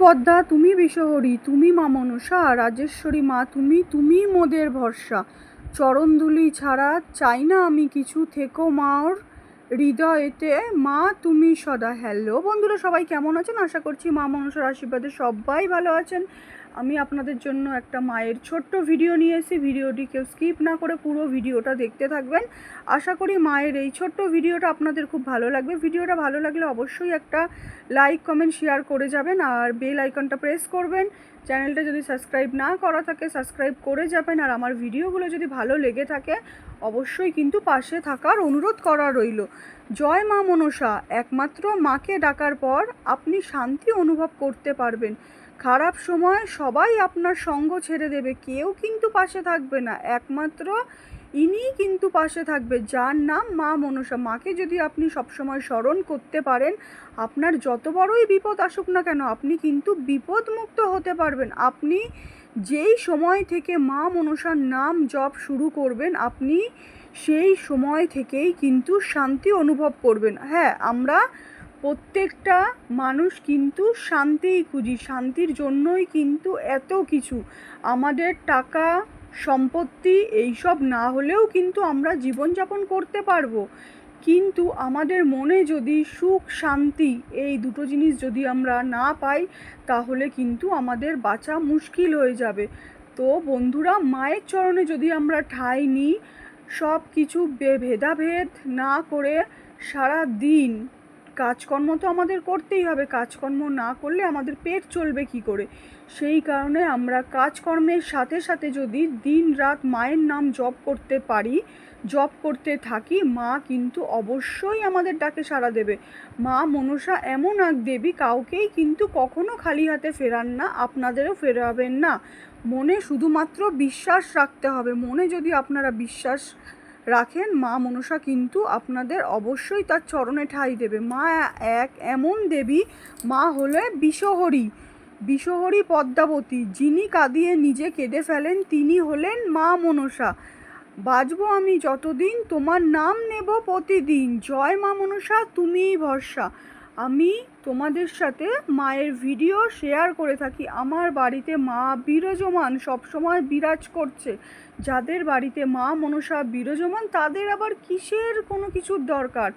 পদ্মা তুমি বিশ্বহরি, তুমি মা মনসা, রাজেশ্বরী মা তুমি, তুমি মোদের ভরসা। চরণধুলি ছাড়া চাই না আমি কিছু, থেকো মার হৃদয়েতে মা তুমি সদা। হ্যালো বন্ধুরা, সবাই কেমন আছেন? আশা করছি মা মনসার আশীর্বাদে সবাই ভালো আছেন। আমি আপনাদের জন্য একটা মায়ের ছোট্ট ভিডিও নিয়ে এসেছি। ভিডিওটি কেউ স্কিপ না করে পুরো ভিডিওটা দেখতে থাকবেন। আশা করি মায়ের এই ছোট্ট ভিডিওটা আপনাদের খুব ভালো লাগবে। ভিডিওটা ভালো লাগলে অবশ্যই একটা লাইক কমেন্ট শেয়ার করে যাবেন, আর বেল আইকনটা প্রেস করবেন। চ্যানেলটা যদি সাবস্ক্রাইব না করা থাকে সাবস্ক্রাইব করে যাবেন। আর আমার ভিডিওগুলো যদি ভালো লেগে থাকে অবশ্যই কিন্তু পাশে থাকার অনুরোধ করা রইল। জয় মা মনসা। একমাত্র মাকে ডাকার পর আপনি শান্তি অনুভব করতে পারবেন। খারাপ সময় সবাই আপনার সঙ্গ ছেড়ে দেবে, কেউ কিন্তু পাশে থাকবে না, একমাত্র ইনিই কিন্তু পাশে থাকবে, যার নাম মা মনসা। মাকে যদি আপনি সবসময় স্মরণ করতে পারেন, আপনার যত বড়ই বিপদ আসুক না কেন আপনি কিন্তু বিপদমুক্ত হতে পারবেন। আপনি যেই সময় থেকে মা মনসার নাম জপ শুরু করবেন আপনি সেই সময় থেকেই কিন্তু শান্তি অনুভব করবেন। হ্যাঁ, আমরা প্রত্যেকটা মানুষ কিন্তু শান্তিই খুঁজি, শান্তির জন্যই কিন্তু এত কিছু। আমাদের টাকা সম্পত্তি এইসব না হলেও কিন্তু আমরা জীবনযাপন করতে পারবো, কিন্তু আমাদের মনে যদি সুখ শান্তি এই দুটো জিনিস যদি আমরা না পাই তাহলে কিন্তু আমাদের বাঁচা মুশকিল হয়ে যাবে। তো বন্ধুরা, মায়ের চরণে যদি আমরা ঠাঁই নিই, সব কিছু ভেদাভেদ না করে সারা দিন কাজকর্ম তো আমাদের করতেই হবে, কাজকর্ম না করলে আমাদের পেট চলবে কি করে? সেই কারণে আমরা কাজকর্মের সাথে সাথে যদি দিন রাত মায়ের নাম জপ করতে পারি, জপ করতে থাকি, মা কিন্তু অবশ্যই আমাদের ডাকে সাড়া দেবে। মা মনসা এমন এক দেবী, কাউকেই কিন্তু কখনো খালি হাতে ফেরান না, আপনাদেরও ফেরাবেন না। মনে শুধুমাত্র বিশ্বাস রাখতে হবে। মনে যদি আপনারা বিশ্বাস রাখেন, মা মনসা কিন্তু আপনাদের অবশ্যই তার চরণে ঠাঁই দেবে। মা এক এমন দেবী, মা হলে বিশ্বহরি, বিশ্বহরি পদ্মাবতী, যিনি কাঁদিয়ে নিজে কেঁদে ফেলেন তিনি হলেন মা মনসা। বাঁচবো আমি যতদিন তোমার নাম নেব প্রতিদিন, জয় মা মনসা তুমিই ভরসা। আমি তোমাদের সাথে মায়ের ভিডিও শেয়ার করে থাকি। আমার বাড়িতে মা বিরাজমান, সবসময় বিরাজ করছে। যাদের বাড়িতে মা মনসা বিরাজমান তাদের আবার কিসের কোনো কিছুর দরকার?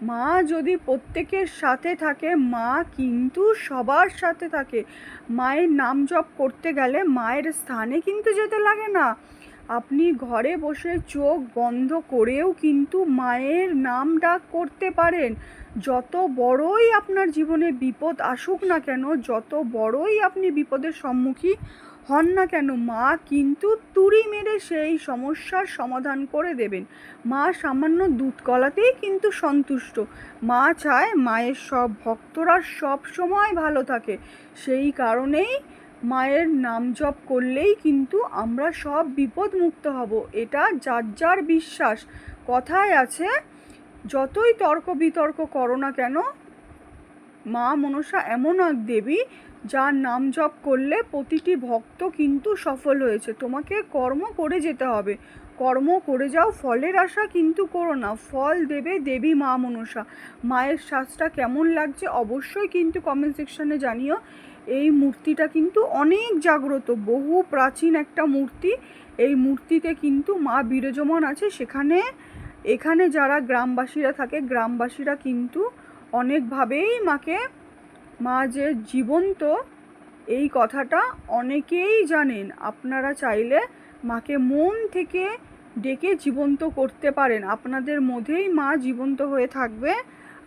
মা যদি প্রত্যেকের সাথে থাকে, মা কিন্তু সবার সাথে থাকে। মায়ের নাম জপ করতে গেলে মায়ের স্থানে কিন্তু যেতে লাগে না। আপনি ঘরে বসে চোখ বন্ধ করেও কিন্তু মায়ের নাম ডাক করতে পারেন। যত বড়ই আপনার জীবনে বিপদ আসুক না কেন, যত বড়ই আপনি বিপদের সম্মুখীন হন না কেন, মা কিন্তু তুড়ি মেরে সেই সমস্যার সমাধান করে দেবেন। মা সামান্য দুধ কলাতেই কিন্তু সন্তুষ্ট। মা চায় মায়ের সব ভক্তরা সব সময় ভালো থাকে। সেই কারণেই মায়ের নাম জপ করলেই কিন্তু আমরা সব বিপদ মুক্ত হব। এটা যার যার বিশ্বাস। কথায় আছে, যতই তর্ক বিতর্ক করো না কেন, মা মনসা এমন এক দেবী যার নাম জপ করলে প্রতিটি ভক্ত কিন্তু সফল হয়েছে। তোমাকে কর্ম করে যেতে হবে, কর্ম করে যাও, ফলের আশা কিন্তু করো না, ফল দেবে দেবী মা মনসা। মায়ের সাজটা কেমন লাগছে অবশ্যই কিন্তু কমেন্ট সেকশনে জানিও। এই মূর্তিটা কিন্তু অনেক জাগ্রত, বহু প্রাচীন একটা মূর্তি। এই মূর্তিতে কিন্তু মা বিরাজমান আছে। এখানে যারা গ্রামবাসীরা থাকে, গ্রামবাসীরা কিন্তু অনেকভাবেই মাকে, মা যে জীবন্ত এই কথাটা অনেকেই জানেন। আপনারা চাইলে মাকে মন থেকে ডেকে জীবন্ত করতে পারেন, আপনাদের মধ্যেই মা জীবন্ত হয়ে থাকবে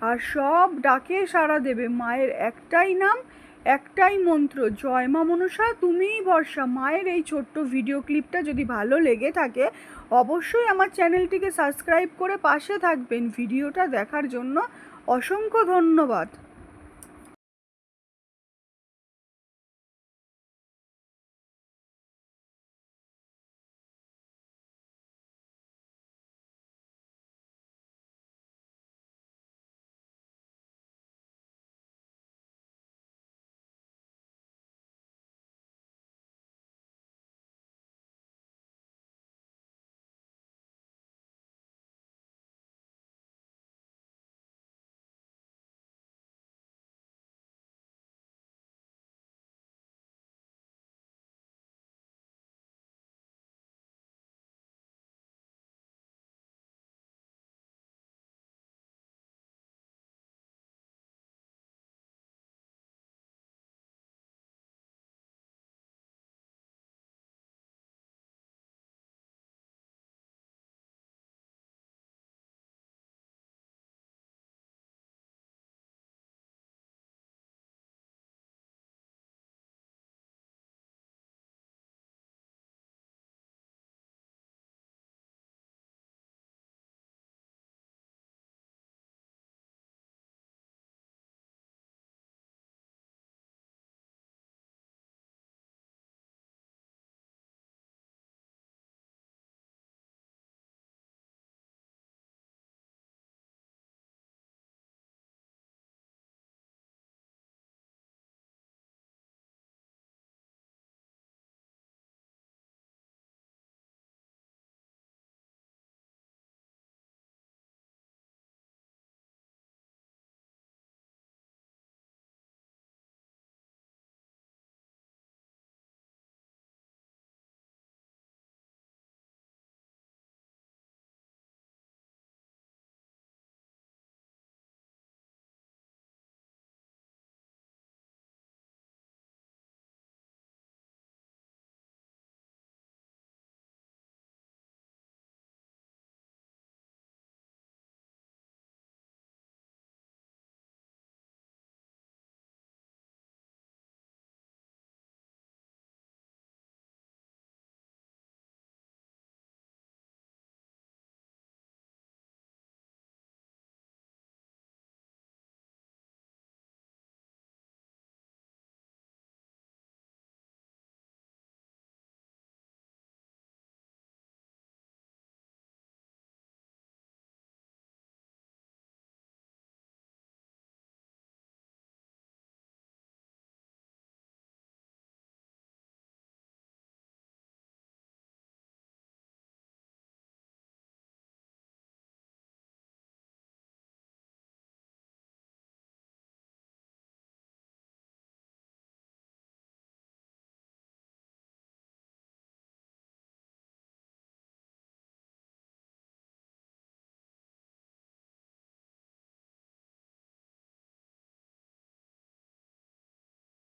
আর সব ডাকে সাড়া দেবে। মায়ের একটাই নাম, একটাই মন্ত্র, জয় মা মনসা তুমিই ভরসা। মায়ের এই ছোট্ট ভিডিও ক্লিপটা যদি ভালো লেগে থাকে অবশ্যই আমার চ্যানেলটিকে সাবস্ক্রাইব করে পাশে থাকবেন। ভিডিওটা দেখার জন্য অসংখ্য ধন্যবাদ।